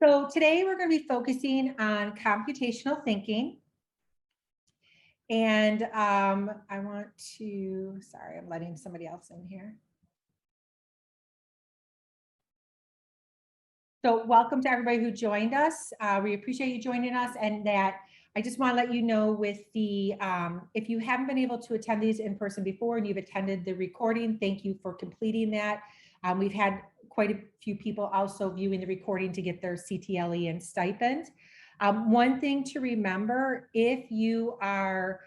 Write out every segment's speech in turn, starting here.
So today we're going to be focusing on computational thinking. And I want to, sorry, I'm letting somebody else in here. So welcome to everybody who joined us. We appreciate you joining us, and that I just want to let you know with the, if you haven't been able to attend these in person before and you've attended the recording, thank you for completing that. We've had quite a few people also viewing the recording to get their CTLE and stipend. One thing to remember, if you are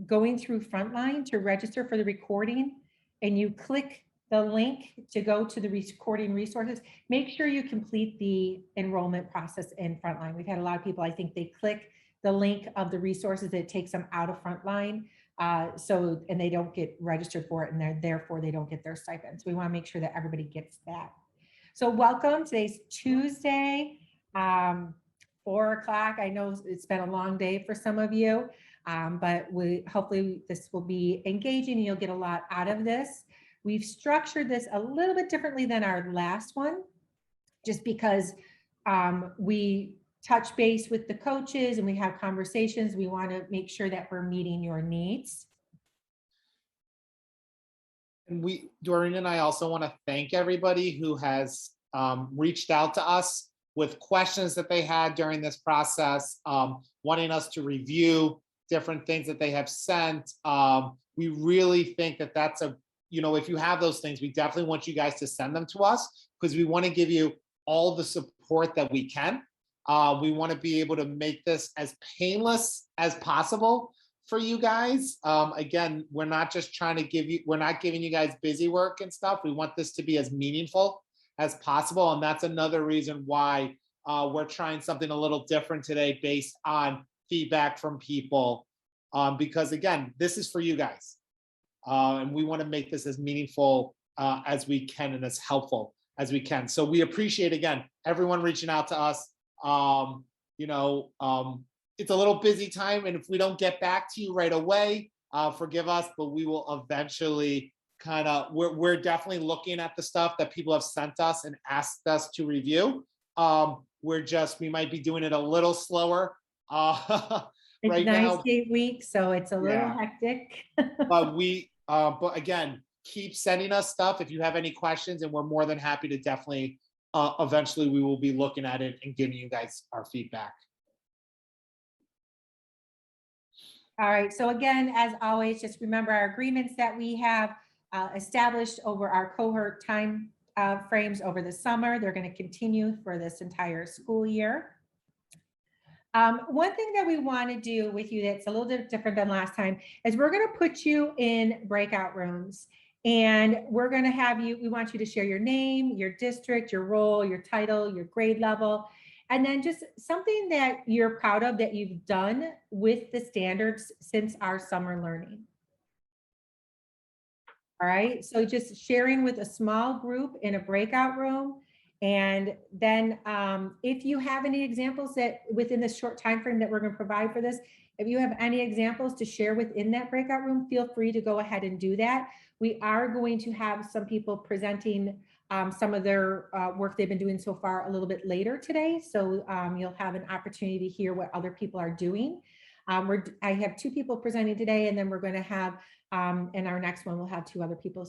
going through Frontline to register for the recording and you click the link to go to the recording resources, make sure you complete the enrollment process in Frontline. We've had a lot of people, I think they click the link of the resources, it takes them out of Frontline. And they don't get registered for it, and therefore they don't get their stipends. We want to make sure that everybody gets that. So welcome. Today's Tuesday, 4 o'clock. I know it's been a long day for some of you, but hopefully this will be engaging and you'll get a lot out of this. We've structured this a little bit differently than our last one, just because we touch base with the coaches and we have conversations. We want to make sure that we're meeting your needs. And Doreen and I also want to thank everybody who has reached out to us with questions that they had during this process, wanting us to review different things that they have sent. We really think that that's if you have those things, we definitely want you guys to send them to us, because we want to give you all the support that we can. We want to be able to make this as painless as possible for you guys. Again, we're not just trying to we're not giving you guys busy work and stuff. We want this to be as meaningful as possible. And that's another reason why we're trying something a little different today based on feedback from people. Because again, this is for you guys. And we want to make this as meaningful as we can and as helpful as we can. So we appreciate, again, everyone reaching out to us. It's a little busy time, and if we don't get back to you right away, forgive us, but we will eventually we're definitely looking at the stuff that people have sent us and asked us to review. We might be doing it a little slower It's right nice now. 8 weeks, so it's a little hectic. But again, keep sending us stuff if you have any questions, and we're more than happy to definitely eventually we will be looking at it and giving you guys our feedback. All right, so again, as always, just remember our agreements that we have established over our cohort time frames over the summer. They're going to continue for this entire school year. One thing that we want to do with you that's a little bit different than last time is we're going to put you in breakout rooms, and we're going to have you, we want you to share your name, your district, your role, your title, your grade level, and then just something that you're proud of that you've done with the standards since our summer learning. All right, so just sharing with a small group in a breakout room. And then if you have any examples that within this short time frame that we're going to provide for this, if you have any examples to share within that breakout room, feel free to go ahead and do that. We are going to have some people presenting some of their work they've been doing so far a little bit later today. So you'll have an opportunity to hear what other people are doing. I have 2 people presenting today, and then we're going to have in our next one, we'll have 2 other people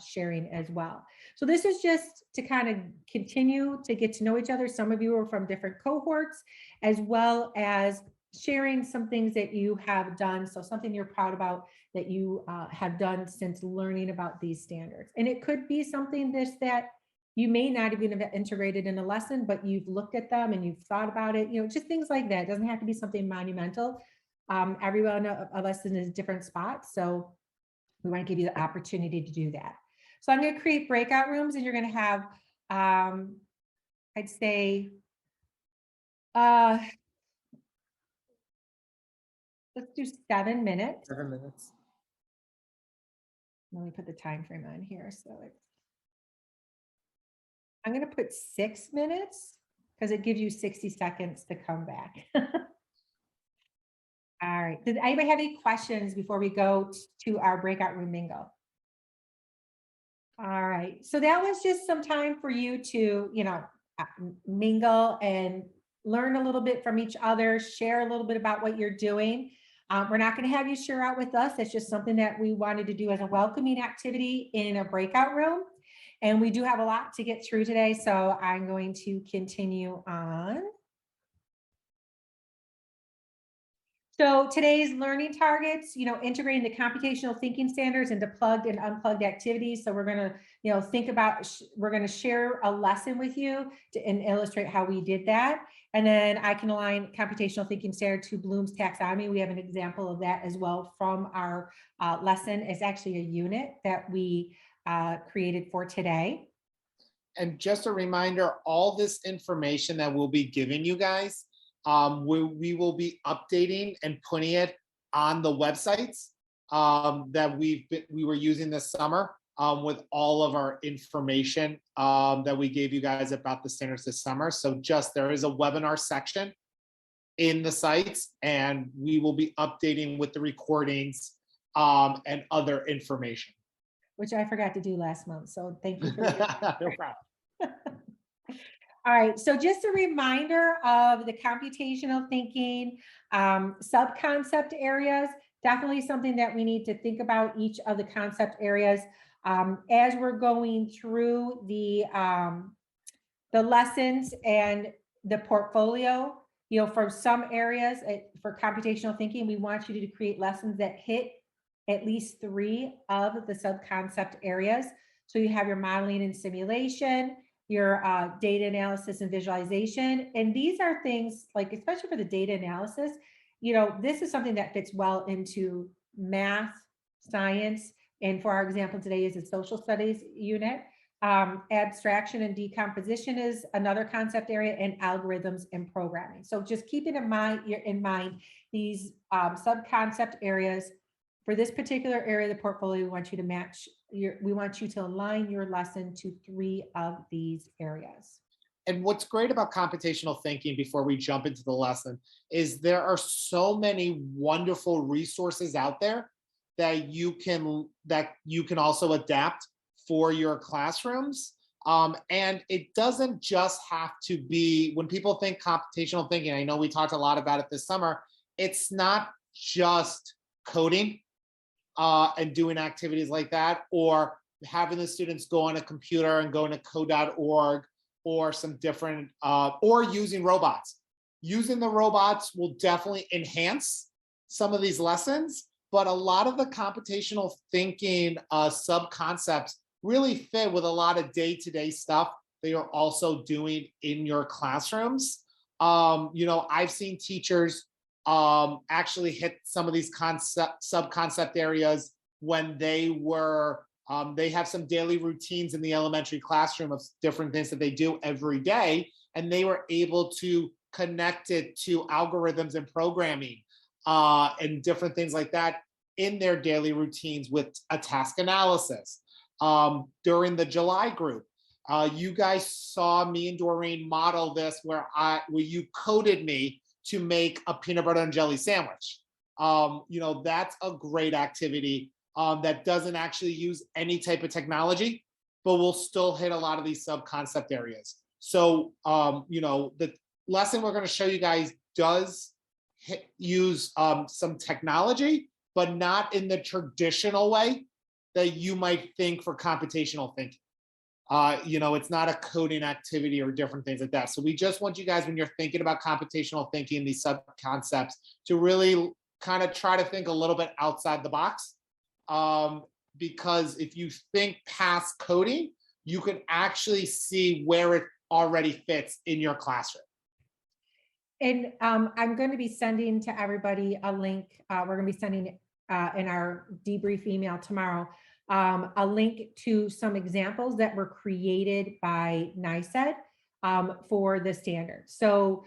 sharing as well. So this is just to kind of continue to get to know each other. Some of you are from different cohorts, as well as sharing some things that you have done. So something you're proud about that you have done since learning about these standards. And it could be something that you may not even have integrated in a lesson, but you've looked at them and you've thought about it, just things like that. It doesn't have to be something monumental. Every one of us is in a different spot. So we want to give you the opportunity to do that. So I'm going to create breakout rooms, and you're going to have, I'd say, let's do 7 minutes. 7 minutes. Let me put the time frame on here. So I'm going to put 6 minutes because it gives you 60 seconds to come back. All right. Does anybody have any questions before we go to our breakout room bingo? All right. So that was just some time for you to, mingle and learn a little bit from each other, share a little bit about what you're doing. We're not going to have you share out with us. It's just something that we wanted to do as a welcoming activity in a breakout room. And we do have a lot to get through today, so I'm going to continue on. So today's learning targets, integrating the computational thinking standards into plugged and unplugged activities. So we're going to, think about, we're going to share a lesson with you and illustrate how we did that. And then I can align computational thinking standard to Bloom's taxonomy. We have an example of that as well from our lesson. It's actually a unit that we created for today. And just a reminder, all this information that we'll be giving you guys, we will be updating and putting it on the websites that we were using this summer with all of our information that we gave you guys about the standards this summer. So there is a webinar section in the sites, and we will be updating with the recordings and other information. Which I forgot to do last month. So thank you for that. No problem. All right, so just a reminder of the computational thinking sub-concept areas, definitely something that we need to think about each of the concept areas. As we're going through the lessons and the portfolio, for some areas for computational thinking, we want you to create lessons that hit at least 3 of the sub-concept areas. So you have your modeling and simulation, your data analysis and visualization. And these are things like, especially for the data analysis, this is something that fits well into math, science, and for our example today is a social studies unit. Abstraction and decomposition is another concept area, and algorithms and programming. So just keeping in mind these sub-concept areas. For this particular area of the portfolio, we want you to align your lesson to 3 of these areas. And what's great about computational thinking, before we jump into the lesson, is there are so many wonderful resources out there that you can also adapt for your classrooms. And it doesn't just have to be, when people think computational thinking, I know we talked a lot about it this summer, it's not just coding and doing activities like that, or having the students go on a computer and go into code.org, or some different, or using robots. Using the robots will definitely enhance some of these lessons, but a lot of the computational thinking sub-concepts really fit with a lot of day-to-day stuff that you're also doing in your classrooms. I've seen teachers actually hit some of these sub-concept areas when they have some daily routines in the elementary classroom of different things that they do every day, and they were able to connect it to algorithms and programming and different things like that in their daily routines with a task analysis. During the July group, you guys saw me and Doreen model this where you coded me to make a peanut butter and jelly sandwich. That's a great activity that doesn't actually use any type of technology, but will still hit a lot of these sub-concept areas. So, the lesson we're going to show you guys does use some technology, but not in the traditional way that you might think for computational thinking. It's not a coding activity or different things like that. So we just want you guys, when you're thinking about computational thinking, these sub-concepts, to really kind of try to think a little bit outside the box. Because if you think past coding, you can actually see where it already fits in your classroom. And I'm going to be sending to everybody a link. We're going to be sending in our debrief email tomorrow, a link to some examples that were created by NICED for the standard. So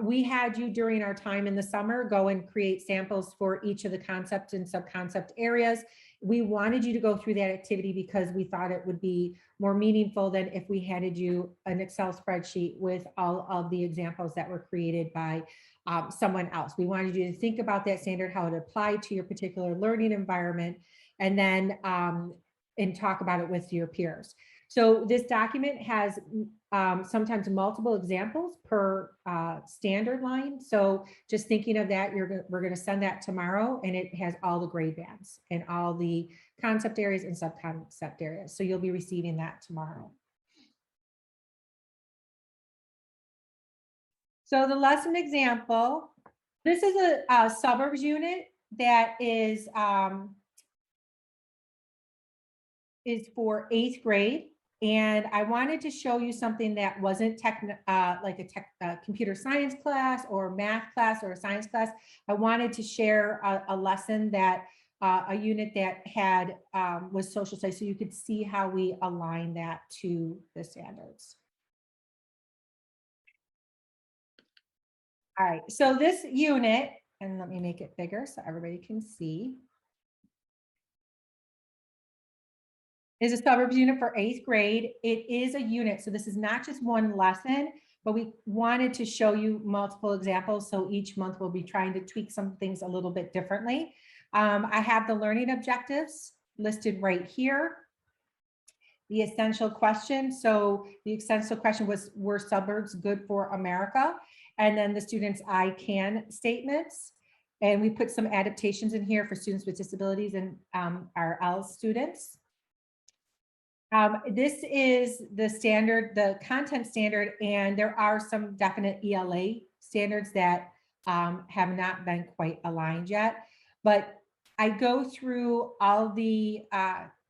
we had you during our time in the summer go and create samples for each of the concept and sub-concept areas. We wanted you to go through that activity because we thought it would be more meaningful than if we handed you an Excel spreadsheet with all of the examples that were created by someone else. We wanted you to think about that standard, how it applied to your particular learning environment, and then and talk about it with your peers. So this document has sometimes multiple examples per standard line. So just thinking of that, we're going to send that tomorrow, and it has all the grade bands and all the concept areas and subconcept areas. So you'll be receiving that tomorrow. So the lesson example, this is a suburbs unit that is for 8th grade. And I wanted to show you something that wasn't like a computer science class or math class or a science class. I wanted to share a lesson that a unit that had was social studies, so you could see how we align that to the standards. All right, so this unit, and let me make it bigger so everybody can see, is a suburbs unit for 8th grade. It is a unit, so this is not just one lesson, but we wanted to show you multiple examples. So each month we'll be trying to tweak some things a little bit differently. I have the learning objectives listed right here. The essential question. So the essential question was, were suburbs good for America? And then the students' I can statements. And we put some adaptations in here for students with disabilities and our ELS students. This is the standard, the content standard, and there are some definite ELA standards that have not been quite aligned yet. But I go through all the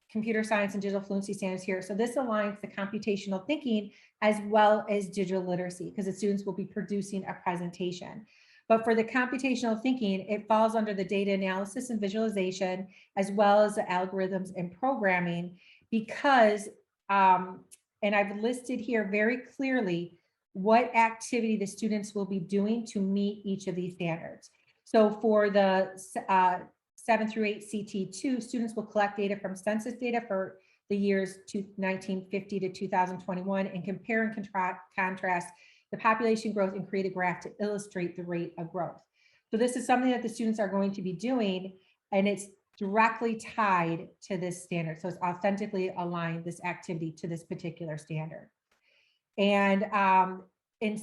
computer science and digital fluency standards here. So this aligns the computational thinking as well as digital literacy, because the students will be producing a presentation. But for the computational thinking, it falls under the data analysis and visualization, as well as the algorithms and programming, because, and I've listed here very clearly what activity the students will be doing to meet each of these standards. So for the 7 through 8 CT2, students will collect data from census data for the years 1950 to 2021 and compare and contrast the population growth and create a graph to illustrate the rate of growth. So this is something that the students are going to be doing, and it's directly tied to this standard. So it's authentically aligned, this activity, to this particular standard. And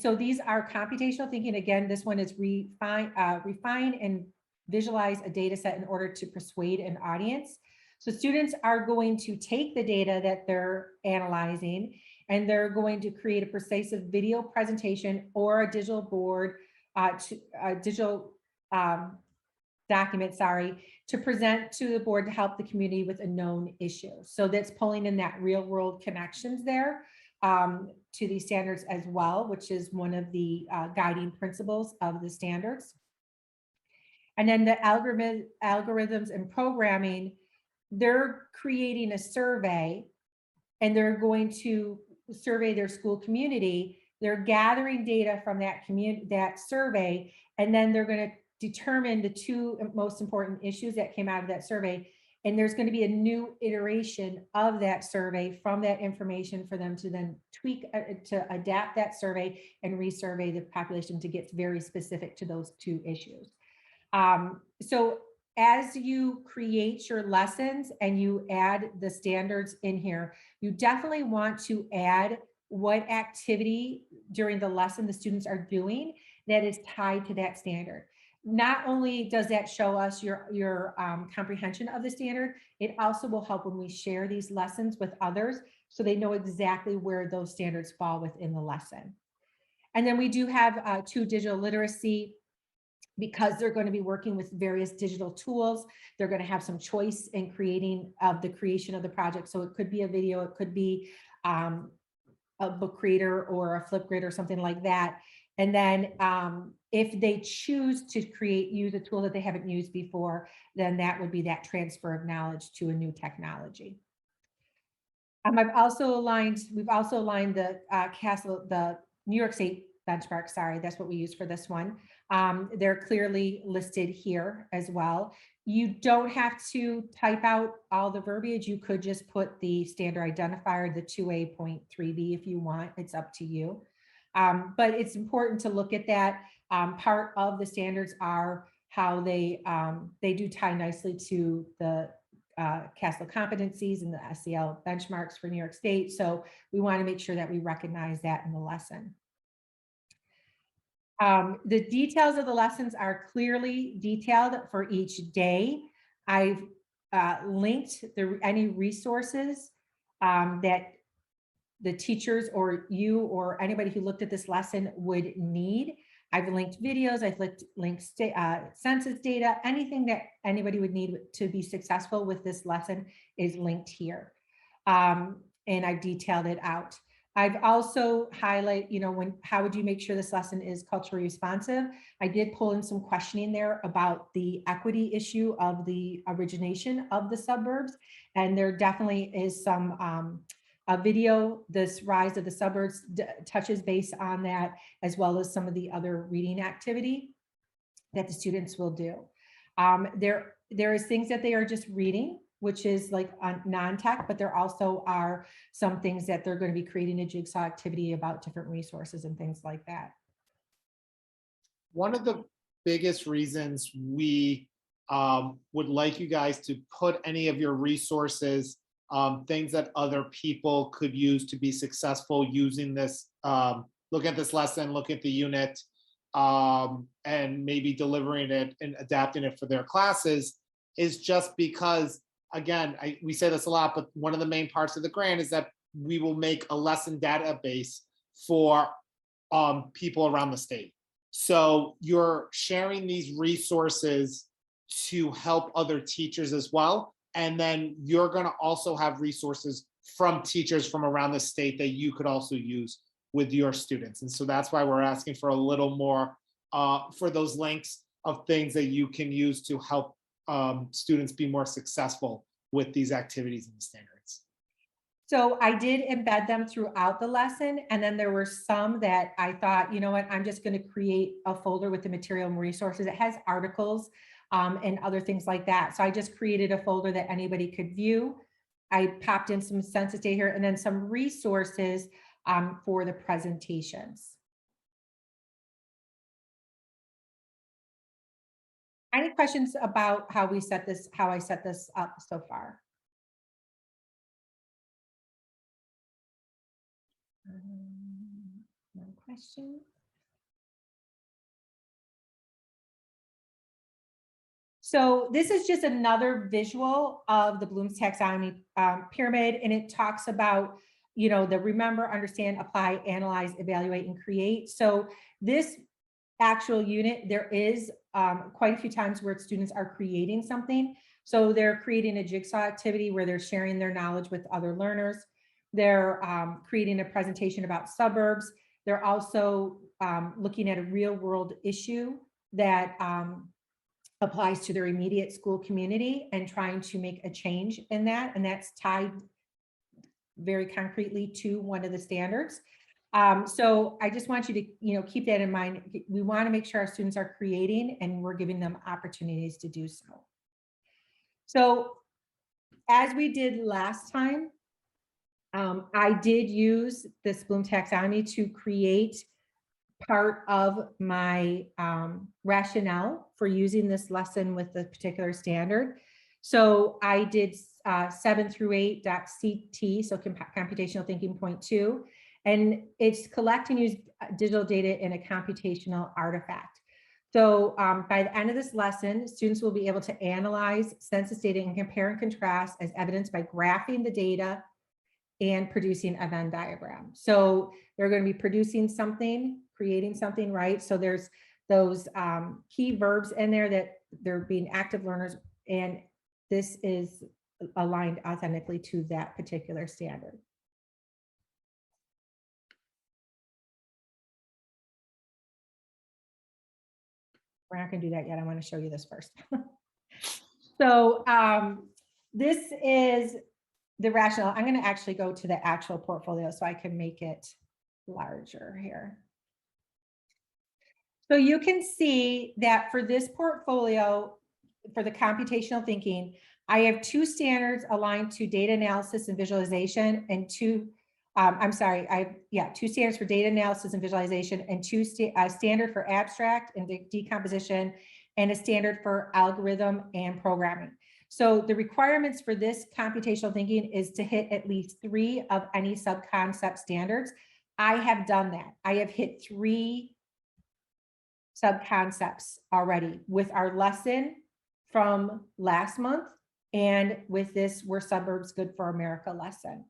so these are computational thinking. Again, this one is refine and visualize a data set in order to persuade an audience. So students are going to take the data that they're analyzing, and they're going to create a persuasive video presentation or a digital board, document, to present to the board to help the community with a known issue. So that's pulling in that real world connections there to these standards as well, which is one of the guiding principles of the standards. And then the algorithms and programming, they're creating a survey, and they're going to survey their school community. They're gathering data from that survey, and then they're going to determine the 2 most important issues that came out of that survey. And there's going to be a new iteration of that survey from that information for them to then tweak, to adapt that survey and resurvey the population to get very specific to those 2 issues. So as you create your lessons and you add the standards in here, you definitely want to add what activity during the lesson the students are doing that is tied to that standard. Not only does that show us your comprehension of the standard, it also will help when we share these lessons with others, so they know exactly where those standards fall within the lesson. And then we do have 2 digital literacy, because they're going to be working with various digital tools. They're going to have some choice in creating the creation of the project. So it could be a video, it could be a book creator or a Flipgrid or something like that. And then if they choose to use a tool that they haven't used before, then that would be that transfer of knowledge to a new technology. We've also aligned the New York State benchmark, that's what we use for this one. They're clearly listed here as well. You don't have to type out all the verbiage. You could just put the standard identifier, the 2A.3b, if you want. It's up to you. But it's important to look at that. Part of the standards are how they do tie nicely to the CASEL competencies and the SEL benchmarks for New York State. So we want to make sure that we recognize that in the lesson. The details of the lessons are clearly detailed for each day. I've linked any resources that the teachers or you or anybody who looked at this lesson would need. I've linked videos, I've linked census data, anything that anybody would need to be successful with this lesson is linked here. And I've detailed it out. I've also highlighted, how would you make sure this lesson is culturally responsive? I did pull in some questioning there about the equity issue of the origination of the suburbs. And there definitely is some a video, this rise of the suburbs touches base on that, as well as some of the other reading activity that the students will do. There is things that they are just reading, which is like on non-tech, but there also are some things that they're going to be creating a jigsaw activity about different resources and things like that. One of the biggest reasons we would like you guys to put any of your resources, things that other people could use to be successful using this, look at this lesson, look at the unit, and maybe delivering it and adapting it for their classes, is just because, again, we say this a lot, but one of the main parts of the grant is that we will make a lesson database for people around the state. So you're sharing these resources to help other teachers as well. And then you're going to also have resources from teachers from around the state that you could also use with your students. And so that's why we're asking for a little more for those links of things that you can use to help students be more successful with these activities and standards. So I did embed them throughout the lesson. And then there were some that I thought, you know what, I'm just going to create a folder with the material and resources. It has articles and other things like that. So I just created a folder that anybody could view. I popped in some census data here and then some resources for the presentations. Any questions about how I set this up so far? No questions. So this is just another visual of the Bloom's taxonomy pyramid, and it talks about, the remember, understand, apply, analyze, evaluate, and create. So this actual unit, there is quite a few times where students are creating something. So they're creating a jigsaw activity where they're sharing their knowledge with other learners. They're creating a presentation about suburbs. They're also looking at a real world issue that applies to their immediate school community and trying to make a change in that. And that's tied very concretely to one of the standards. So I just want you to, keep that in mind. We want to make sure our students are creating and we're giving them opportunities to do so. So as we did last time, I did use this Bloom taxonomy to create part of my rationale for using this lesson with the particular standard. So I did 7 through 8.CT, so computational thinking point 2, and it's collect and use digital data in a computational artifact. So by the end of this lesson, students will be able to analyze census data and compare and contrast as evidenced by graphing the data and producing a Venn diagram. So they're going to be producing something, creating something, right? So there's those key verbs in there that they're being active learners, and this is aligned authentically to that particular standard. We're not going to do that yet. I want to show you this first. So this is the rationale. I'm going to actually go to the actual portfolio so I can make it larger here. So you can see that for this portfolio, for the computational thinking, I have 2 standards aligned to data analysis and visualization, and 2 standards for data analysis and visualization, and 2 standard for abstract and decomposition, and a standard for algorithm and programming. So the requirements for this computational thinking is to hit at least 3 of any sub-concept standards. I have done that. I have hit 3 sub-concepts already with our lesson from last month and with this We're Suburbs Good for America lesson.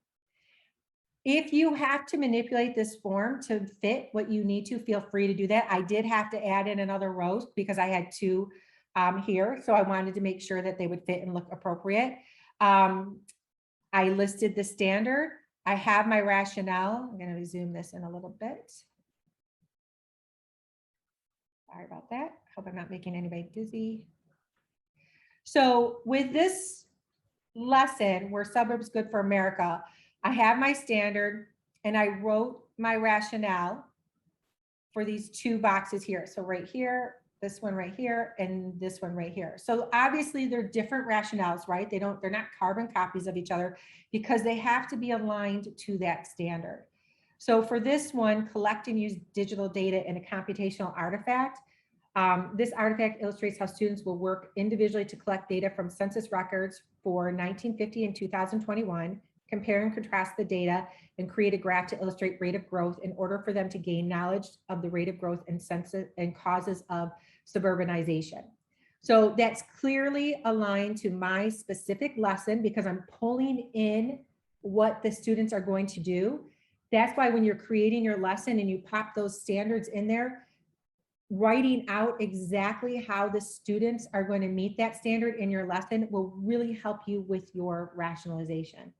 If you have to manipulate this form to fit what you need to, feel free to do that. I did have to add in another row because I had 2 here. So I wanted to make sure that they would fit and look appropriate. I listed the standard. I have my rationale. I'm going to zoom this in a little bit. Sorry about that. Hope I'm not making anybody dizzy. So with this lesson, We're Suburbs Good for America, I have my standard and I wrote my rationale for these 2 boxes here. So right here, this one right here, and this one right here. So obviously they're different rationales, right? They're not carbon copies of each other because they have to be aligned to that standard. So for this one, collect and use digital data in a computational artifact. This artifact illustrates how students will work individually to collect data from census records for 1950 and 2021, compare and contrast the data, and create a graph to illustrate rate of growth in order for them to gain knowledge of the rate of growth and census and causes of suburbanization. So that's clearly aligned to my specific lesson because I'm pulling in what the students are going to do. That's why when you're creating your lesson and you pop those standards in there, writing out exactly how the students are going to meet that standard in your lesson will really help you with your rationalization.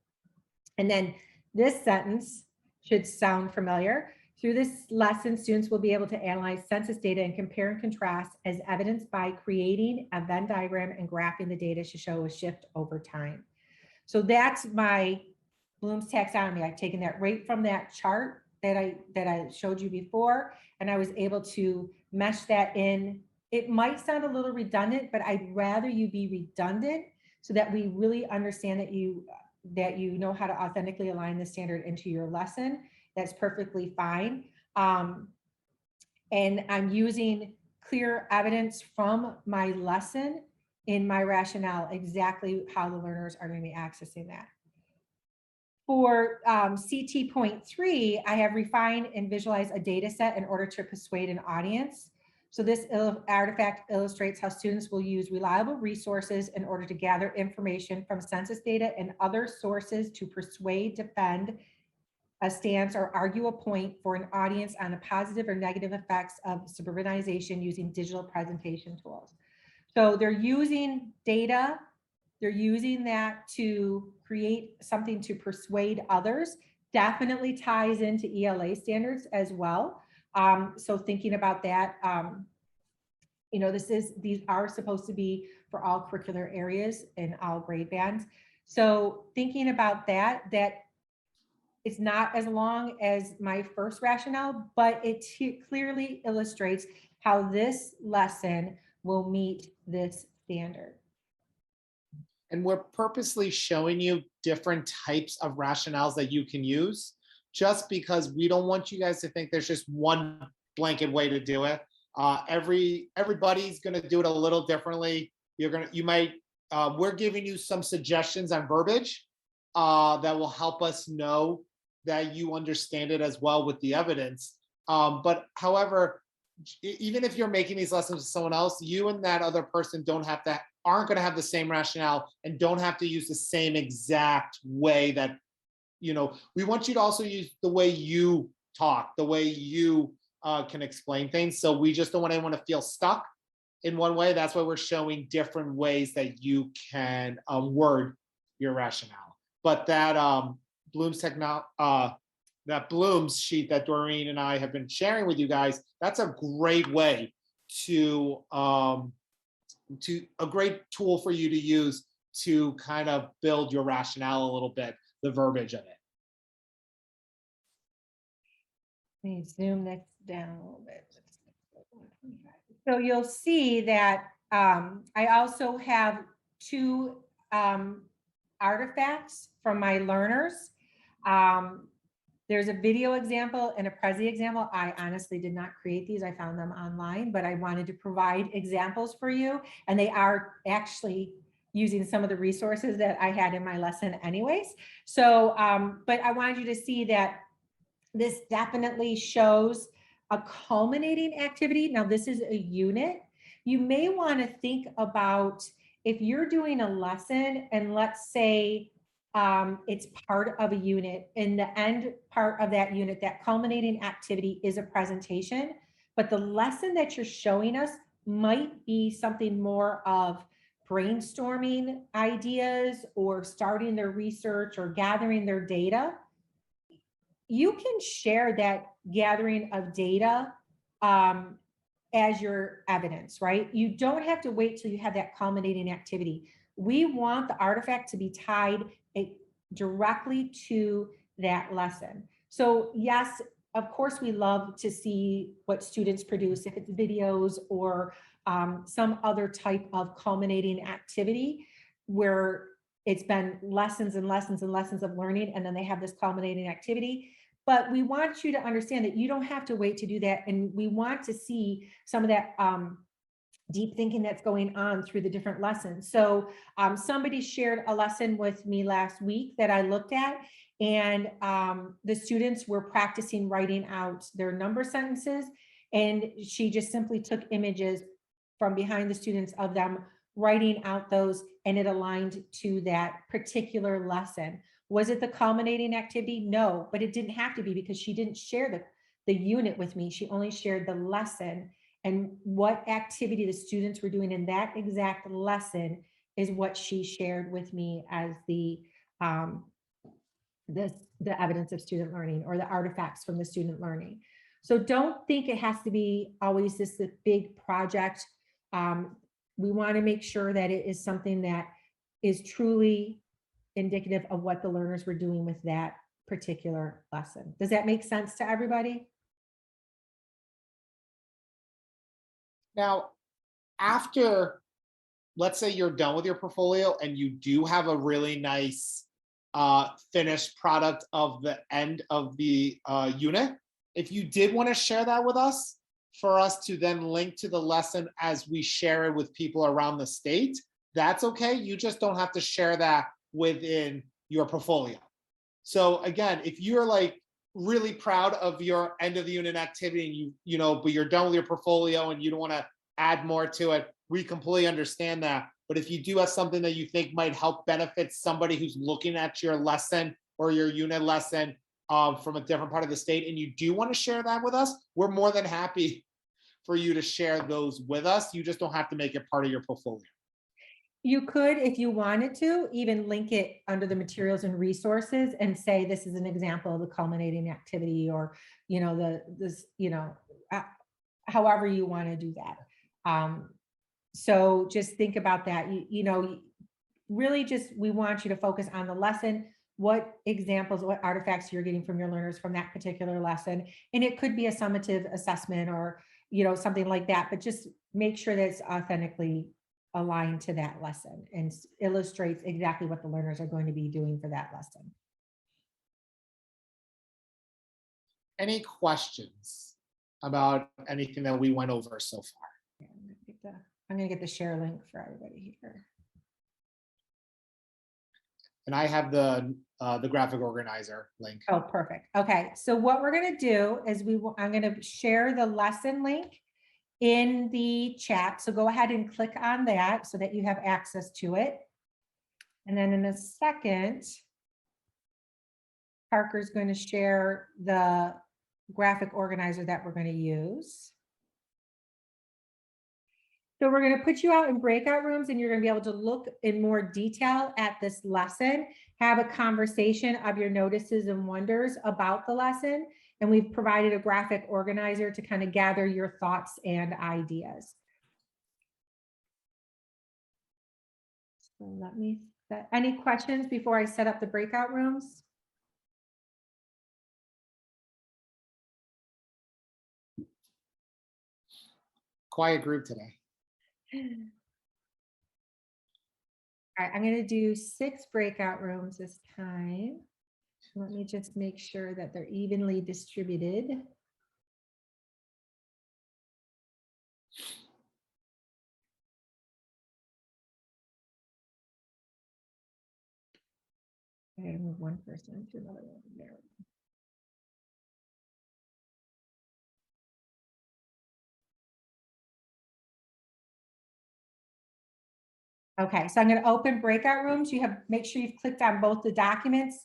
And then this sentence should sound familiar. Through this lesson, students will be able to analyze census data and compare and contrast as evidenced by creating a Venn diagram and graphing the data to show a shift over time. So that's my Bloom's taxonomy. I've taken that right from that chart that I showed you before, and I was able to mesh that in. It might sound a little redundant, but I'd rather you be redundant so that we really understand that you know how to authentically align the standard into your lesson. That's perfectly fine. And I'm using clear evidence from my lesson in my rationale, exactly how the learners are going to be accessing that. For CT.3, I have refined and visualized a data set in order to persuade an audience. So this artifact illustrates how students will use reliable resources in order to gather information from census data and other sources to persuade, defend a stance, or argue a point for an audience on the positive or negative effects of suburbanization using digital presentation tools. So they're using data. They're using that to create something to persuade others. Definitely ties into ELA standards as well. So thinking about that, you know, these are supposed to be for all curricular areas and all grade bands. So thinking about that it's not as long as my first rationale, but it clearly illustrates how this lesson will meet this standard. And we're purposely showing you different types of rationales that you can use, just because we don't want you guys to think there's just one blanket way to do it. Everybody's going to do it a little differently. We're giving you some suggestions on verbiage that will help us know that you understand it as well with the evidence. But however, even if you're making these lessons with someone else, you and that other person aren't going to have the same rationale and don't have to use the same exact way that, you know, we want you to also use the way you talk, the way you can explain things. So we just don't want anyone to feel stuck in one way. That's why we're showing different ways that you can word your rationale. But that that Bloom's sheet that Doreen and I have been sharing with you guys, that's a great way to a great tool for you to use to kind of build your rationale a little bit, the verbiage of it. Let me zoom this down a little bit. So you'll see that I also have 2 artifacts from my learners. There's a video example and a Prezi example. I honestly did not create these. I found them online, but I wanted to provide examples for you. And they are actually using some of the resources that I had in my lesson anyways. So, but I wanted you to see that this definitely shows a culminating activity. Now, this is a unit. You may want to think about if you're doing a lesson and let's say it's part of a unit, in the end part of that unit, that culminating activity is a presentation, but the lesson that you're showing us might be something more of brainstorming ideas or starting their research or gathering their data. You can share that gathering of data as your evidence, right? You don't have to wait till you have that culminating activity. We want the artifact to be tied directly to that lesson. So yes, of course, we love to see what students produce, if it's videos or some other type of culminating activity where it's been lessons and lessons and lessons of learning, and then they have this culminating activity. But we want you to understand that you don't have to wait to do that. And we want to see some of that deep thinking that's going on through the different lessons. So somebody shared a lesson with me last week that I looked at, and the students were practicing writing out their number sentences. And she just simply took images from behind the students of them writing out those, and it aligned to that particular lesson. Was it the culminating activity? No, but it didn't have to be because she didn't share the unit with me. She only shared the lesson, and what activity the students were doing in that exact lesson is what she shared with me as the evidence of student learning or the artifacts from the student learning. So don't think it has to be always this big project. We want to make sure that it is something that is truly indicative of what the learners were doing with that particular lesson. Does that make sense to everybody? Now, after, let's say you're done with your portfolio and you do have a really nice finished product of the end of the unit, if you did want to share that with us, for us to then link to the lesson as we share it with people around the state, that's okay. You just don't have to share that within your portfolio. So again, if you're like really proud of your end of the unit activity and you know, but you're done with your portfolio and you don't want to add more to it, we completely understand that. But if you do have something that you think might help benefit somebody who's looking at your lesson or your unit lesson from a different part of the state, and you do want to share that with us, we're more than happy for you to share those with us. You just don't have to make it part of your portfolio. You could, if you wanted to, even link it under the materials and resources and say, this is an example of the culminating activity, or, you know, however you want to do that. So just think about that. You know, really just, we want you to focus on the lesson, what examples, what artifacts you're getting from your learners from that particular lesson. And it could be a summative assessment or, you know, something like that, but just make sure that it's authentically aligned to that lesson and illustrates exactly what the learners are going to be doing for that lesson. Any questions about anything that we went over so far? Yeah, I'm going to get the share link for everybody here. And I have the graphic organizer link. Oh, perfect. Okay, so what we're going to do is I'm going to share the lesson link in the chat. So go ahead and click on that so that you have access to it. And then in a second, Parker's going to share the graphic organizer that we're going to use. So we're going to put you out in breakout rooms, and you're going to be able to look in more detail at this lesson, have a conversation of your notices and wonders about the lesson. And we've provided a graphic organizer to kind of gather your thoughts and ideas. So let me set, any questions before I set up the breakout rooms? Quiet group today. All right, I'm going to do 6 breakout rooms this time. Let me just make sure that they're evenly distributed. I gotta move one person to another one. There. Okay, so I'm going to open breakout rooms. You have, make sure you've clicked on both the documents.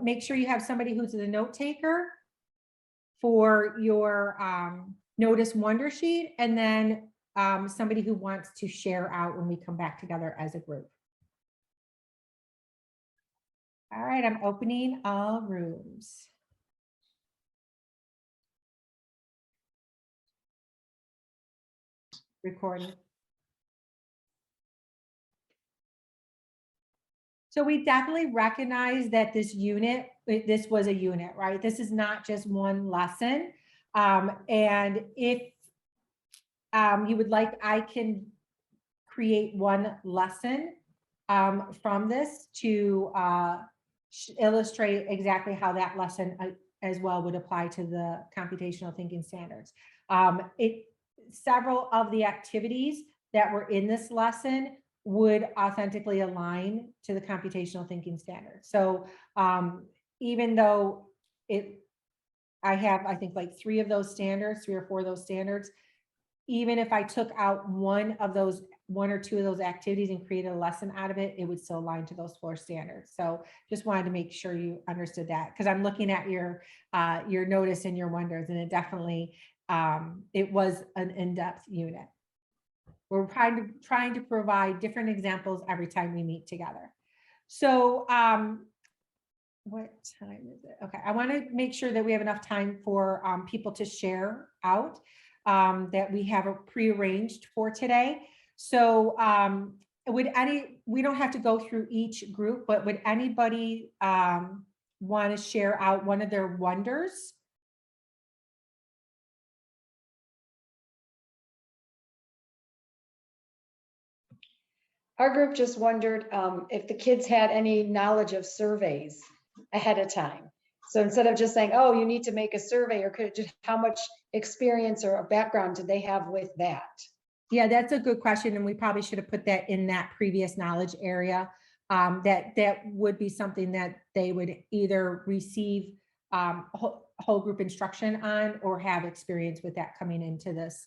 Make sure you have somebody who's the note taker for your notice wonder sheet, and then somebody who wants to share out when we come back together as a group. All right, I'm opening all rooms. Recording. So we definitely recognize that this was a unit, right? This is not just one lesson. And if you would like, I can create one lesson from this to illustrate exactly how that lesson as well would apply to the computational thinking standards. Several of the activities that were in this lesson would authentically align to the computational thinking standards. So even though I have, I think, like 3 of those standards, 3 or 4 of those standards, even if I took out one or 2 of those activities and created a lesson out of it, it would still align to those 4 standards. So just wanted to make sure you understood that, because I'm looking at your notice and your wonders, and it definitely, it was an in-depth unit. We're trying to provide different examples every time we meet together. So what time is it? Okay, I want to make sure that we have enough time for people to share out that we have prearranged for today. So we don't have to go through each group, but would anybody want to share out one of their wonders? Our group just wondered if the kids had any knowledge of surveys ahead of time. So instead of just saying, oh, you need to make a survey, or could just how much experience or a background did they have with that? Yeah, that's a good question. And we probably should have put that in that previous knowledge area. That would be something that they would either receive whole group instruction on or have experience with that coming into this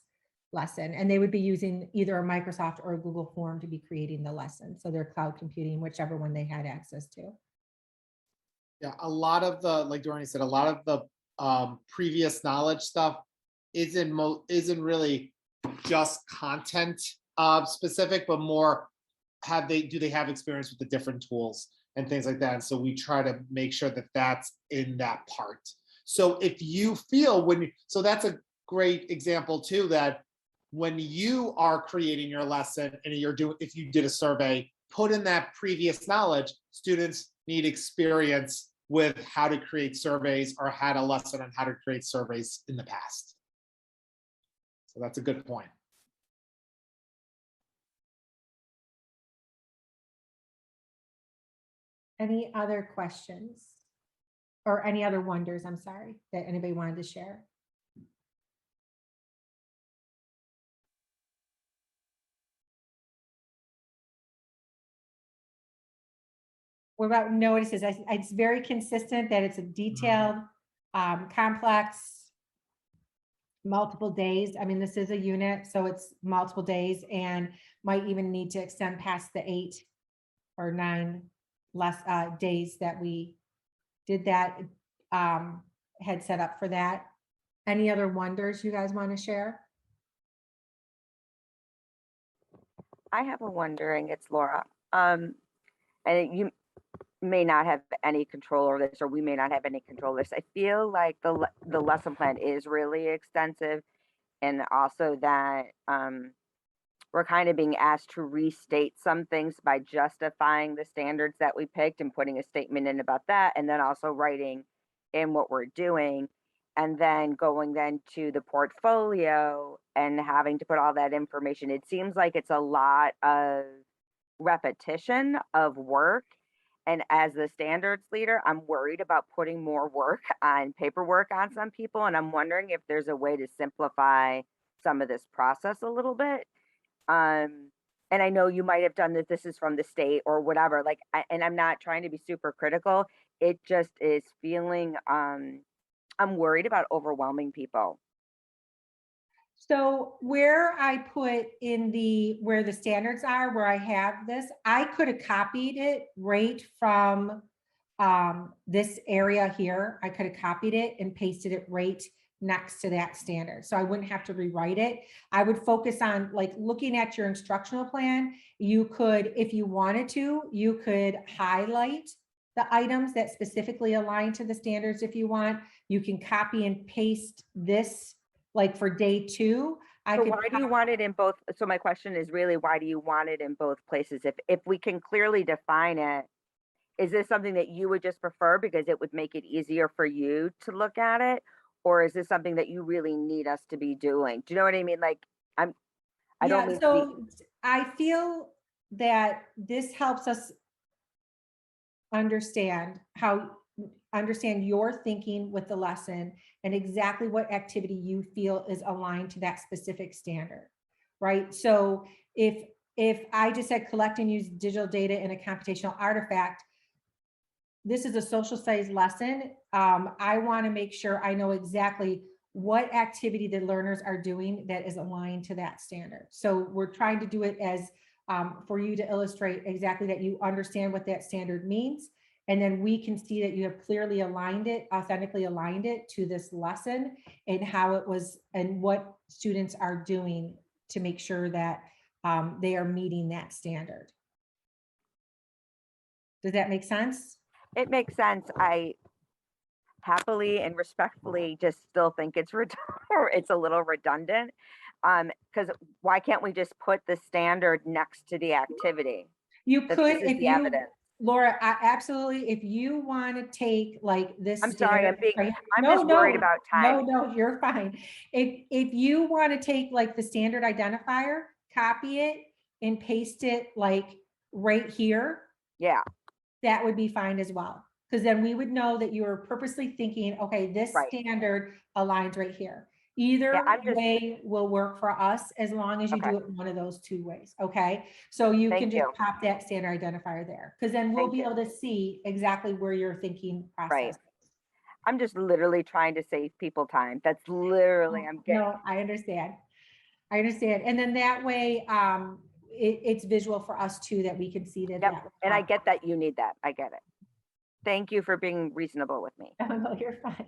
lesson. And they would be using either a Microsoft or a Google form to be creating the lesson. So they're cloud computing, whichever one they had access to. Yeah, a lot of the, like Doreen said, a lot of the previous knowledge stuff isn't really just content specific, but more do they have experience with the different tools and things like that. And so we try to make sure that that's in that part. So if you feel so that's a great example too, that when you are creating your lesson and if you did a survey, put in that previous knowledge. Students need experience with how to create surveys or had a lesson on how to create surveys in the past. So that's a good point. Any other questions or any other wonders, I'm sorry, that anybody wanted to share? What about notices? It's very consistent that it's a detailed, complex, multiple days. I mean, this is a unit, so it's multiple days and might even need to extend past the 8 or 9 less days that we did that, had set up for that. Any other wonders you guys want to share? I have a wondering, it's Laura. And you may not have any control over this, or we may not have any control over this. I feel like the lesson plan is really extensive, and also that we're kind of being asked to restate some things by justifying the standards that we picked and putting a statement in about that, and then also writing in what we're doing, and then going then to the portfolio and having to put all that information. It seems like it's a lot of repetition of work. And as the standards leader, I'm worried about putting more work on paperwork on some people. And I'm wondering if there's a way to simplify some of this process a little bit. and I know you might have done this is from the state or whatever, like, and I'm not trying to be super critical. It just is feeling, I'm worried about overwhelming people. So where I put in where the standards are, where I have this, I could have copied it right from this area here. I could have copied it and pasted it right next to that standard. So I wouldn't have to rewrite it. I would focus on like looking at your instructional plan. You could, if you wanted to, you could highlight the items that specifically align to the standards if you want. You can copy and paste this, like for day 2. So why do you want it in both? So my question is really, why do you want it in both places? If we can clearly define it, is this something that you would just prefer because it would make it easier for you to look at it? Or is this something that you really need us to be doing? Do you know what I mean? Like, I don't mean to be, So I feel that this helps us understand your thinking with the lesson and exactly what activity you feel is aligned to that specific standard, right? So if I just said collect and use digital data in a computational artifact, this is a social studies lesson. I want to make sure I know exactly what activity the learners are doing that is aligned to that standard. So we're trying to do it as for you to illustrate exactly that you understand what that standard means. And then we can see that you have clearly aligned it, authentically aligned it to this lesson and how it was and what students are doing to make sure that they are meeting that standard. Does that make sense? it makes sense. I happily and respectfully just still think it's it's a little redundant. Because why can't we just put the standard next to the activity? You That could, this is if the you, evidence. Laura, absolutely. If you want to take like this. I'm sorry, I'm No, just worried no, about time. No, you're fine. If you want to take like the standard identifier, copy it and paste it like right here, Yeah, that would be fine as well. Because then we would know that you were purposely thinking, okay, this right. standard aligns right here. Yeah, Either I'm just, way will work for us as long as you okay. do it in one of those 2 ways, okay? So you can Thank just you. pop that standard identifier there, because then we'll Thank be you. able to see exactly where your thinking process Right. is. I'm just literally trying to save people time. That's literally, I'm getting, No, I understand. I understand. And then that way, it's visual for us too, that we can see that. yep. And I get that you need that. I get it. Thank you for being reasonable with me. Oh, no, you're fine.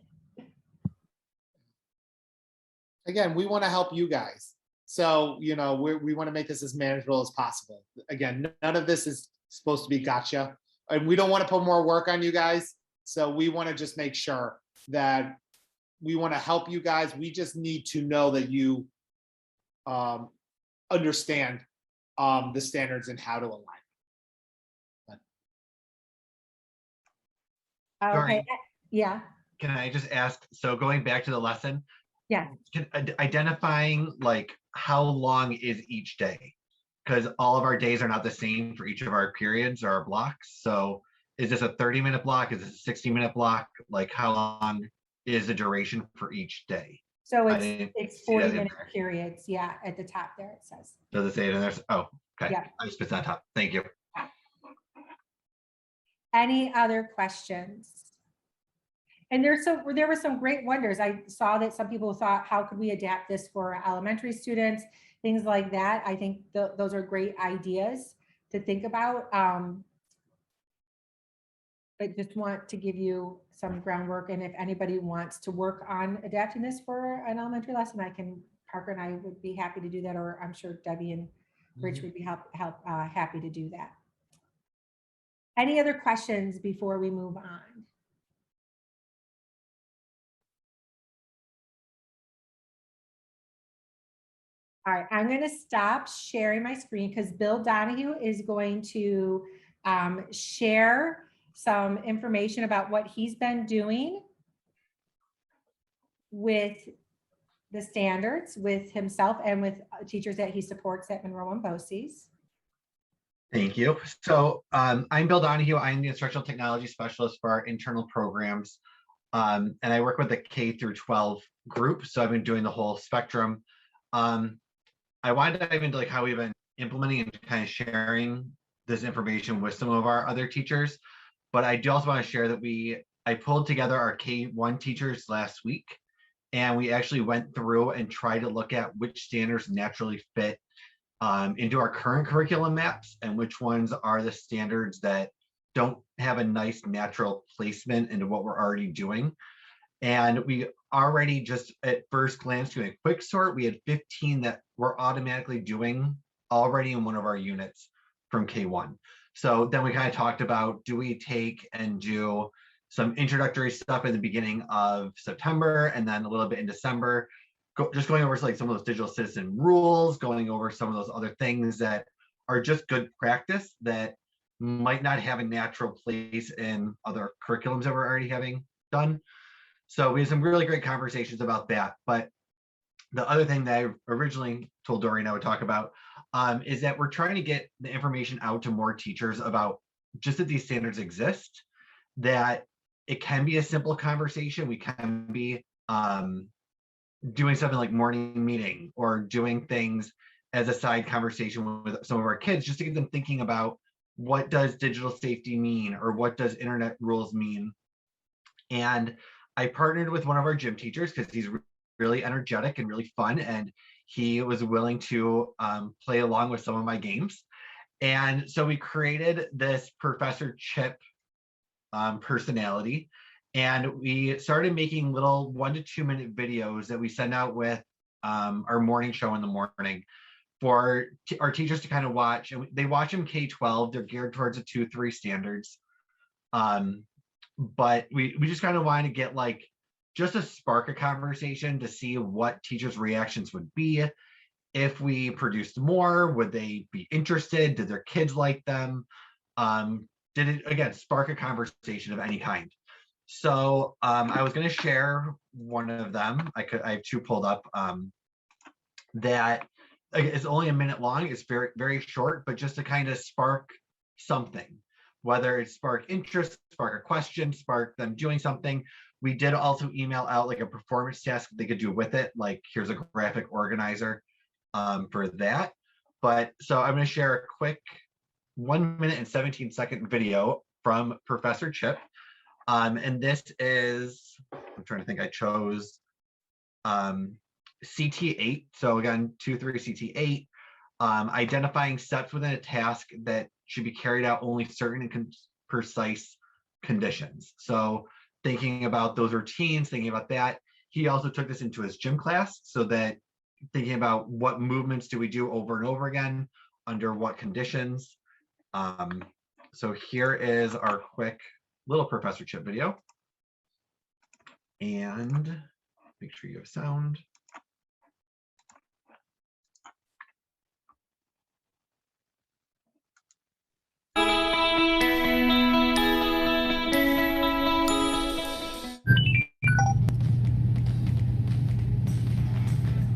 Again, we want to help you guys. So, you know, we want to make this as manageable as possible. Again, none of this is supposed to be gotcha. And we don't want to put more work on you guys. So we want to just make sure that we want to help you guys. We just need to know that you understand the standards and how to align. Okay, Doreen, yeah, can I just ask, so going back to the lesson, yeah. identifying like how long is each day? Because all of our days are not the same for each of our periods or our blocks. So is this a 30-minute block? Is this a 60-minute block? Like how long is the duration for each day? So I it's didn't see 40-minute that in periods. Yeah, at the top there it says. Does it say it in there? Oh, okay. Yeah. I just put that on top. Thank you. Any other questions? And there were some great wonders. I saw that some people thought, how could we adapt this for elementary students? Things like that. I think those are great ideas to think about. I just want to give you some groundwork. And if anybody wants to work on adapting this for an elementary lesson, Parker and I would be happy to do that, or I'm sure Debbie and Rich would be happy to do that. Any other questions before we move on? All right, I'm going to stop sharing my screen because Bill Donahue is going to share some information about what he's been doing with the standards, with himself and with teachers that he supports at Monroe and BOCES. Thank you. So I'm Bill Donahue. I'm the instructional technology specialist for our internal programs. And I work with the K through 12 group. So I've been doing the whole spectrum. I wanted to dive into like how we've been implementing and kind of sharing this information with some of our other teachers. But I do also want to share that I pulled together our K1 teachers last week, and we actually went through and tried to look at which standards naturally fit into our current curriculum maps and which ones are the standards that don't have a nice natural placement into what we're already doing. And we already, just at first glance, doing a quick sort, we had 15 that we're automatically doing already in one of our units from K1. So then we kind of talked about, do we take and do some introductory stuff in the beginning of September and then a little bit in December, just going over like some of those digital citizen rules, going over some of those other things that are just good practice that might not have a natural place in other curriculums that we're already having done. So we had some really great conversations about that. But the other thing that I originally told Doreen I would talk about is that we're trying to get the information out to more teachers about just that these standards exist, that it can be a simple conversation. We can be doing something like morning meeting or doing things as a side conversation with some of our kids, just to get them thinking about what does digital safety mean or what does internet rules mean. And I partnered with one of our gym teachers because he's really energetic and really fun, and he was willing to play along with some of my games. And so we created this Professor Chip personality, and we started making little 1 to 2 minute videos that we send out with our morning show in the morning for our teachers to kind of watch. And they watch them K-12. They're geared towards the 2-3 standards. But we just kind of wanted to get like just a spark a conversation to see what teachers' reactions would be. If we produced more, would they be interested? Did their kids like them? Did it, again, spark a conversation of any kind? So I was going to share one of them. I have 2 pulled up that is only a minute long. It's very, very short, but just to kind of spark something, whether it's spark interest, spark a question, spark them doing something. We did also email out like a performance task they could do with it. Like, here's a graphic organizer for that. But so I'm going to share a quick 1 minute and 17-second video from Professor Chip. And this is, I'm trying to think, I chose CT8. So again, 2-3 CT8, identifying steps within a task that should be carried out only certain and precise conditions. So thinking about those routines, thinking about that. He also took this into his gym class, so that thinking about what movements do we do over and over again, under what conditions. So here is our quick little Professor Chip video. And make sure you have sound.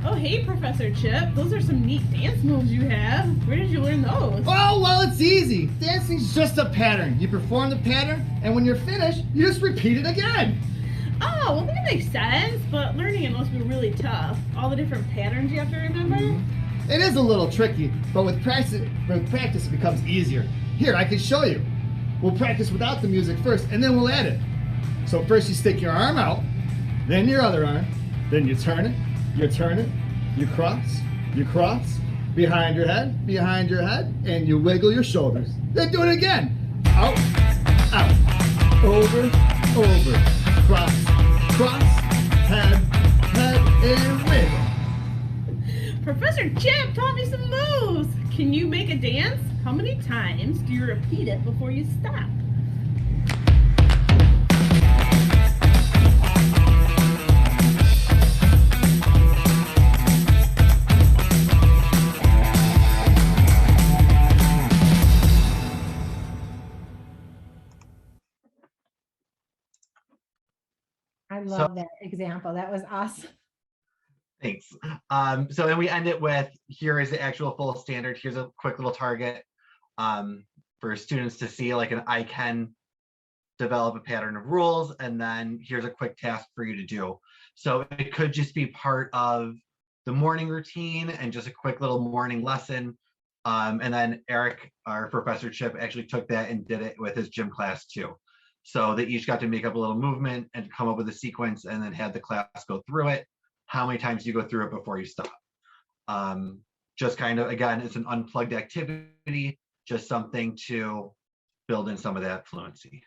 Oh, hey, Professor Chip. Those are some neat dance moves you have. Where did you learn those? Oh, well, it's easy. Dancing's just a pattern. You perform the pattern, and when you're finished, you just repeat it again. Oh, well, that makes sense, but learning it must be really tough. All the different patterns you have to remember. It is a little tricky, but with practice it becomes easier. Here, I can show you. We'll practice without the music first, and then we'll add it. So first you stick your arm out, then your other arm, then you turn it, you cross, behind your head, and you wiggle your shoulders. Then do it again. Out, out, over, cross, head, and wiggle. Professor Chip taught me some moves. Can you make a dance? How many times do you repeat it before you stop? I love that example. That was awesome. Thanks. So then we end it with, here is the actual full standard. Here's a quick little target for students to see, like I can develop a pattern of rules, and then here's a quick task for you to do. So it could just be part of the morning routine and just a quick little morning lesson. And then Eric, our professor Chip, actually took that and did it with his gym class too. So they each got to make up a little movement and come up with a sequence and then had the class go through it. How many times you go through it before you stop? Just kind of, again, it's an unplugged activity, just something to build in some of that fluency.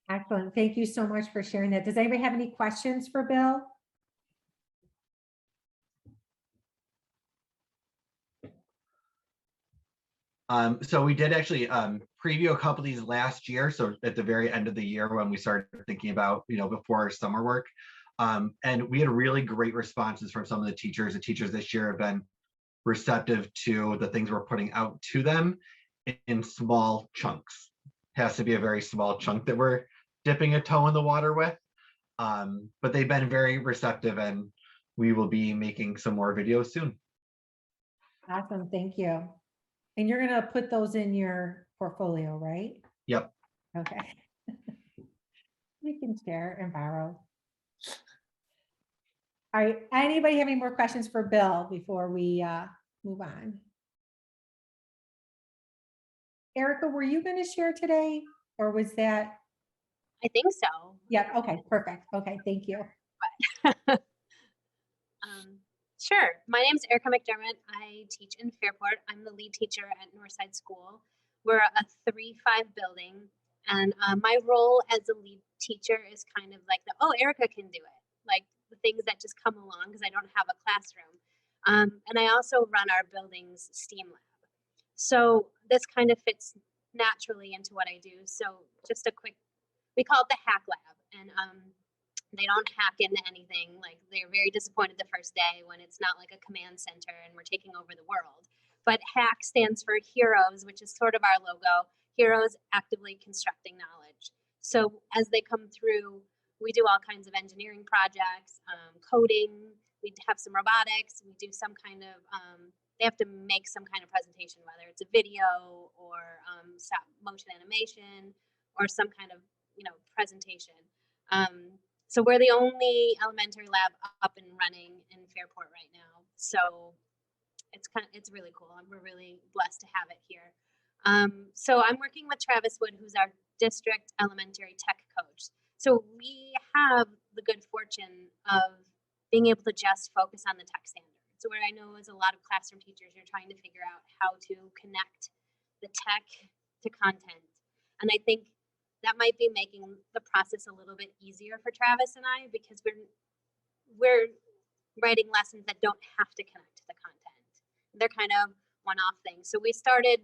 Excellent. Thank you so much for sharing that. Does anybody have any questions for Bill? So we did actually preview a couple of these last year. So at the very end of the year when we started thinking about, before our summer work. And we had really great responses from some of the teachers. The teachers this year have been receptive to the things we're putting out to them in small chunks. Has to be a very small chunk that we're dipping a toe in the water with. But they've been very receptive and we will be making some more videos soon. Awesome. Thank you. And you're going to put those in your portfolio, right? Yep. Okay. We can share and borrow. All right. Anybody have any more questions for Bill before we move on? Erica, were you going to share today or was that? I think so. Yeah. Okay. Perfect. Okay. Thank you. Sure. My name is Erica McDermott. I teach in Fairport. I'm the lead teacher at Northside School. We're a 3-5 building. And my role as a lead teacher is kind of like Erica can do it. Like the things that just come along because I don't have a classroom. And I also run our building's STEAM lab. So this kind of fits naturally into what I do. So just a quick, we call it the hack lab. And they don't hack into anything. Like they're very disappointed the first day when it's not like a command center and we're taking over the world. But hack stands for heroes, which is sort of our logo. Heroes actively constructing knowledge. So as they come through, we do all kinds of engineering projects, coding, we have some robotics, we do some kind of, they have to make some kind of presentation, whether it's a video or stop motion animation or some kind of, presentation. So we're the only elementary lab up and running in Fairport right now. So it's really cool. And we're really blessed to have it here. So I'm working with Travis Wood, who's our district elementary tech coach. So we have the good fortune of being able to just focus on the tech standard. So what I know is a lot of classroom teachers are trying to figure out how to connect the tech to content. And I think that might be making the process a little bit easier for Travis and I because we're writing lessons that don't have to connect to the content. They're kind of one-off things. So we started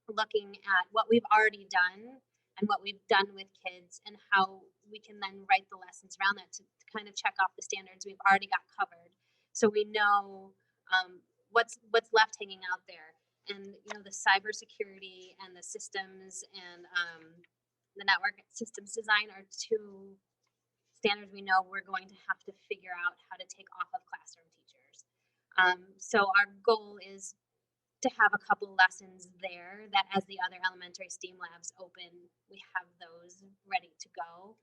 looking at what we've already done and what we've done with kids and how we can then write the lessons around that to kind of check off the standards we've already got covered. So we know what's left hanging out there. And, the cybersecurity and the systems and the network systems design are two standards we know we're going to have to figure out how to take off of classroom teachers. So our goal is to have a couple lessons there that as the other elementary STEAM labs open, we have those ready to go.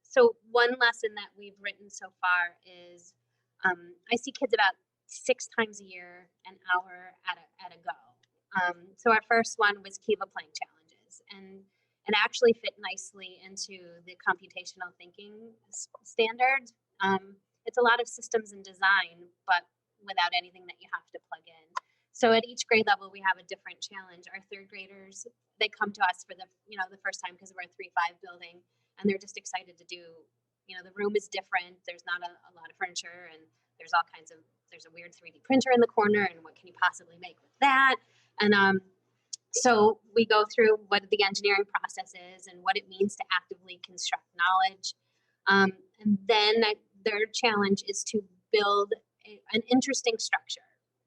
So one lesson that we've written so far is I see kids about 6 times a year, an hour at a go. So our first one was Kiva playing challenges, and it actually fit nicely into the computational thinking standards. It's a lot of systems and design, but without anything that you have to plug in. So at each grade level, we have a different challenge. Our 3rd graders, they come to us for the first time because we're a 3-5 building, and they're just excited to do, the room is different. There's not a lot of furniture, and there's all kinds of, there's a weird 3D printer in the corner, and what can you possibly make with that? And so we go through what the engineering process is and what it means to actively construct knowledge. And then their challenge is to build an interesting structure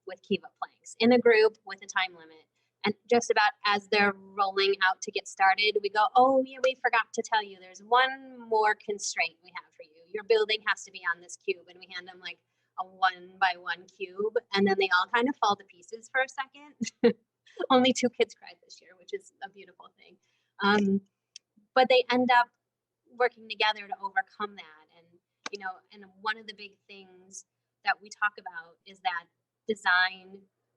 with Kiva planks in a group with a time limit. And just about as they're rolling out to get started, we go, oh yeah, we forgot to tell you there's one more constraint we have for you. Your building has to be on this cube. And we hand them like a 1-by-1 cube. And then they all kind of fall to pieces for a second. Only 2 kids cried this year, which is a beautiful thing. But they end up working together to overcome that. And, and one of the big things that we talk about is that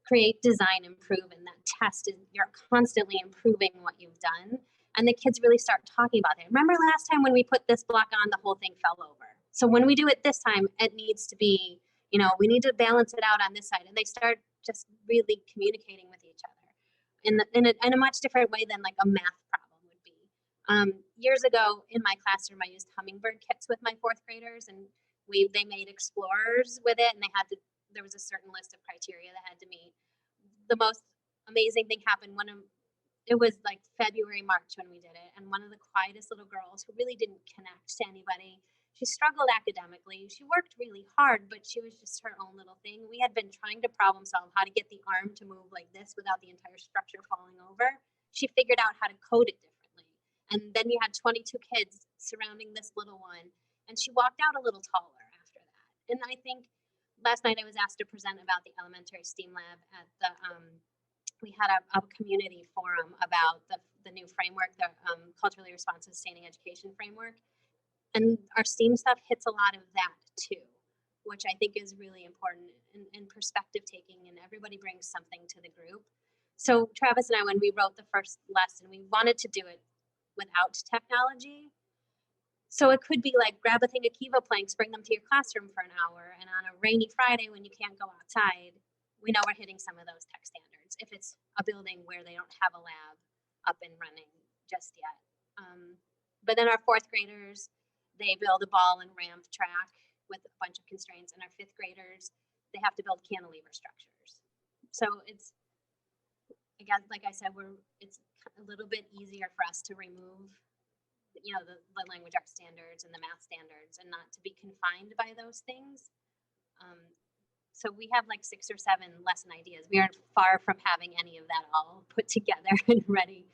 create, design, improve, and that test is you're constantly improving what you've done. And the kids really start talking about it. Remember last time when we put this block on, the whole thing fell over. So when we do it this time, it needs to be, we need to balance it out on this side. And they start just really communicating with each other in a much different way than like a math problem would be. Years ago in my classroom, I used hummingbird kits with my fourth graders, and they made explorers with it, and there was a certain list of criteria that had to meet. The most amazing thing happened it was like February, March when we did it. And one of the quietest little girls who really didn't connect to anybody, she struggled academically. She worked really hard, but she was just her own little thing. We had been trying to problem solve how to get the arm to move like this without the entire structure falling over. She figured out how to code it differently. And then you had 22 kids surrounding this little one. And she walked out a little taller after that. And I think last night I was asked to present about the elementary STEAM lab at the we had a community forum about the new framework, the culturally responsive sustaining education framework. And our STEAM stuff hits a lot of that too, which I think is really important in perspective taking, and everybody brings something to the group. So Travis and I, when we wrote the first lesson, we wanted to do it without technology. So it could be like grab a thing of Kiva planks, bring them to your classroom for an hour, and on a rainy Friday when you can't go outside, we know we're hitting some of those tech standards if it's a building where they don't have a lab up and running just yet. But then our fourth graders, they build a ball and ramp track with a bunch of constraints, and our fifth graders, they have to build cantilever structures. So it's, again, like I said, it's a little bit easier for us to remove the language arts standards and the math standards and not to be confined by those things. So we have like 6 or 7 lesson ideas. We aren't far from having any of that all put together and ready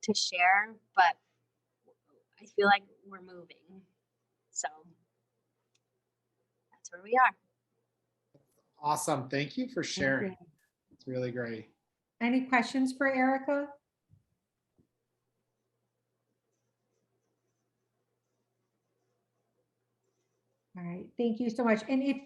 to share, but I feel like we're moving. So that's where we are. Awesome. Thank you for sharing. It's really great. Any questions for Erica? All right, thank you so much. And if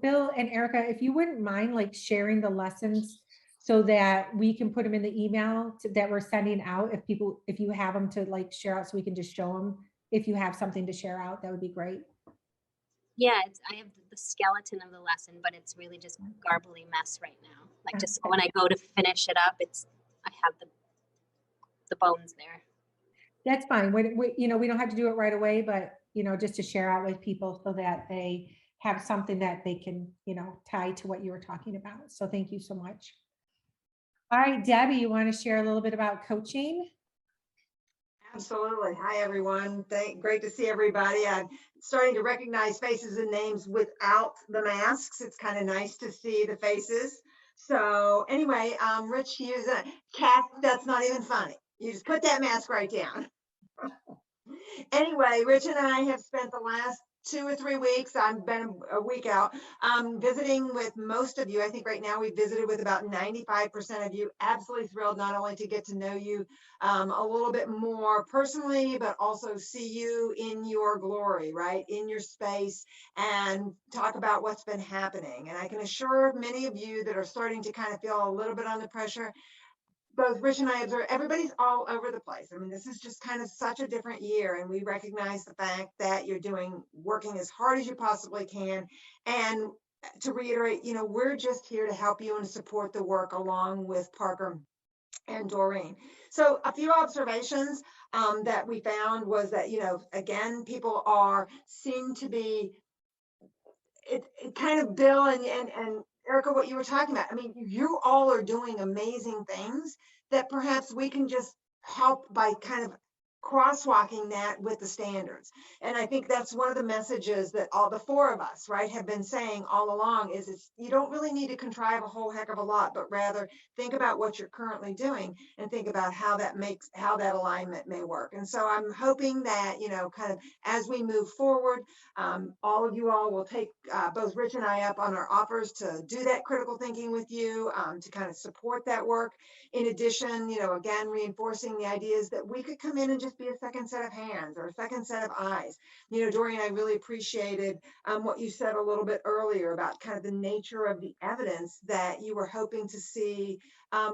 Bill and Erica, if you wouldn't mind like sharing the lessons so that we can put them in the email that we're sending out, if you have them to like share out so we can just show them, if you have something to share out, that would be great. Yeah, I have the skeleton of the lesson, but it's really just garbly mess right now. Like just when I go to finish it up, I have the bones there. That's fine. We don't have to do it right away, but just to share out with people so that they have something that they can, tie to what you were talking about. So thank you so much. All right, Debbie, you want to share a little bit about coaching? Absolutely. Hi, everyone. Great to see everybody. I'm starting to recognize faces and names without the masks. It's kind of nice to see the faces. So anyway, Rich Hughes, Kath, that's not even funny. You just put that mask right down. Anyway, Rich and I have spent the last 2 or 3 weeks, I've been a week out, visiting with most of you. I think right now we visited with about 95% of you. Absolutely thrilled not only to get to know you a little bit more personally, but also see you in your glory, right? In your space, and talk about what's been happening. And I can assure many of you that are starting to kind of feel a little bit under pressure, both Rich and I observe everybody's all over the place. I mean, this is just kind of such a different year, and we recognize the fact that you're working as hard as you possibly can. And to reiterate, we're just here to help you and support the work along with Parker and Doreen. So a few observations that we found was that, again, people seem to be, it kind of Bill and Erica, what you were talking about. I mean, you all are doing amazing things that perhaps we can just help by kind of crosswalking that with the standards. And I think that's one of the messages that all the 4 of us, right, have been saying all along is you don't really need to contrive a whole heck of a lot, but rather think about what you're currently doing and think about how that alignment may work. And so I'm hoping that, kind of as we move forward, all of you all will take both Rich and I up on our offers to do that critical thinking with you, to kind of support that work. In addition, again, reinforcing the ideas that we could come in and just just be a second set of hands or a second set of eyes. You know, Dorian, I really appreciated what you said a little bit earlier about kind of the nature of the evidence that you were hoping to see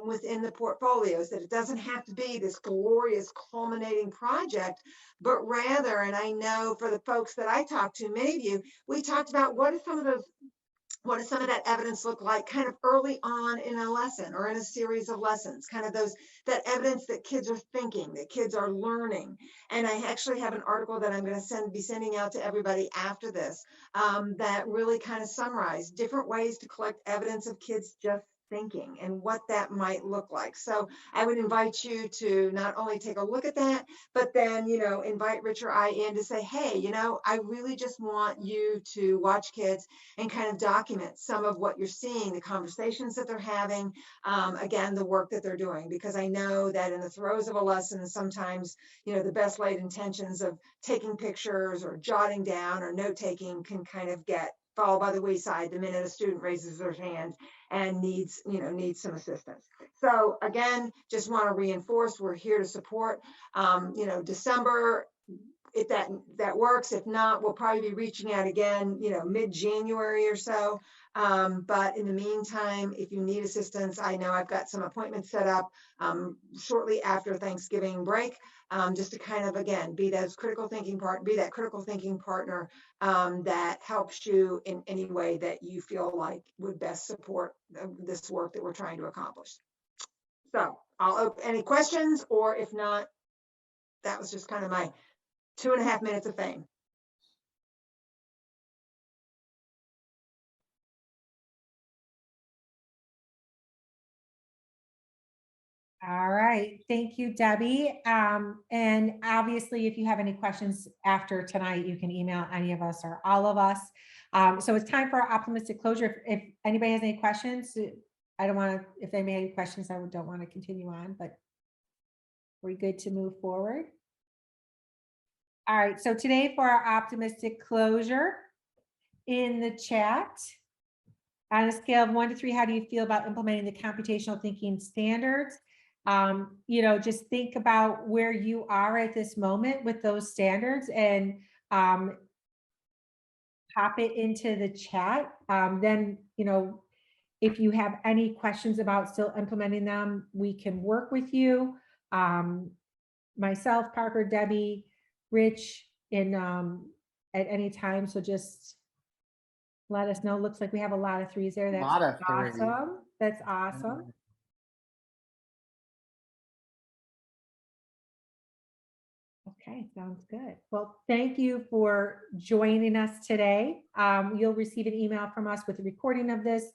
within the portfolios, that it doesn't have to be this glorious culminating project, but rather, and I know for the folks that I talked to, many of you, we talked about what does some of that evidence look like kind of early on in a lesson or in a series of lessons, kind of that evidence that kids are thinking, that kids are learning. And I actually have an article that I'm going to be sending out to everybody after this that really kind of summarize different ways to collect evidence of kids just thinking and what that might look like. So I would invite you to not only take a look at that, but then, you know, invite Rich or I in to say, hey, you know, I really just want you to watch kids and kind of document some of what you're seeing, the conversations that they're having, again, the work that they're doing, because I know that in the throes of a lesson, sometimes, you know, the best laid intentions of taking pictures or jotting down or note taking can kind of fall by the wayside the minute a student raises their hand and needs some assistance. So again, just want to reinforce, we're here to support. You know, December, if that works. If not, we'll probably be reaching out again, you know, mid-January or so. But in the meantime, if you need assistance, I know I've got some appointments set up shortly after Thanksgiving break, just to kind of, again, be that critical thinking partner that helps you in any way that you feel like would best support this work that we're trying to accomplish. So I'll open any questions, or if not, that was just kind of my 2.5 minutes of fame. All right, thank you, Debbie. And obviously, if you have any questions after tonight, you can email any of us or all of us. So it's time for our optimistic closure. If anybody has any questions, I don't want to, if they may have questions, I don't want to continue on, but we're good to move forward. All right, so today for our optimistic closure, in the chat, on a scale of 1 to 3, how do you feel about implementing the computational thinking standards? You know, just think about where you are at this moment with those standards and pop it into the chat. Then, you know, if you have any questions about still implementing them, we can work with you. Myself, Parker, Debbie, Rich, at any time. So just let us know. Looks like we have a lot of 3s there. That's awesome. That's awesome. Okay, sounds good. Well, thank you for joining us today. You'll receive an email from us with a recording of this,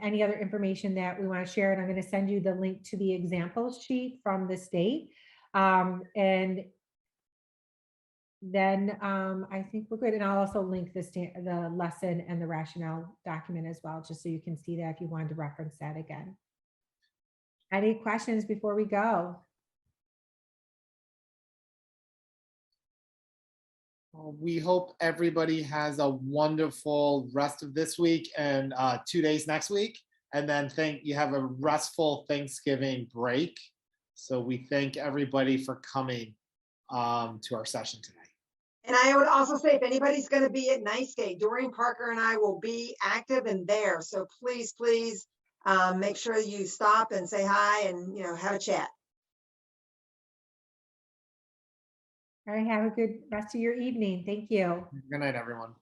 any other information that we want to share, and I'm going to send you the link to the example sheet from the state. And then I think we're good. And I'll also link the lesson and the rationale document as well, just so you can see that if you wanted to reference that again. Any questions before we go? We hope everybody has a wonderful rest of this week and 2 days next week. And then you have a restful Thanksgiving break. So we thank everybody for coming to our session tonight. And I would also say, if anybody's going to be at NICE, Dorian, Parker, and I will be active and there. So please, please make sure you stop and say hi and, you know, have a chat. All right, have a good rest of your evening. Thank you. Good night, everyone.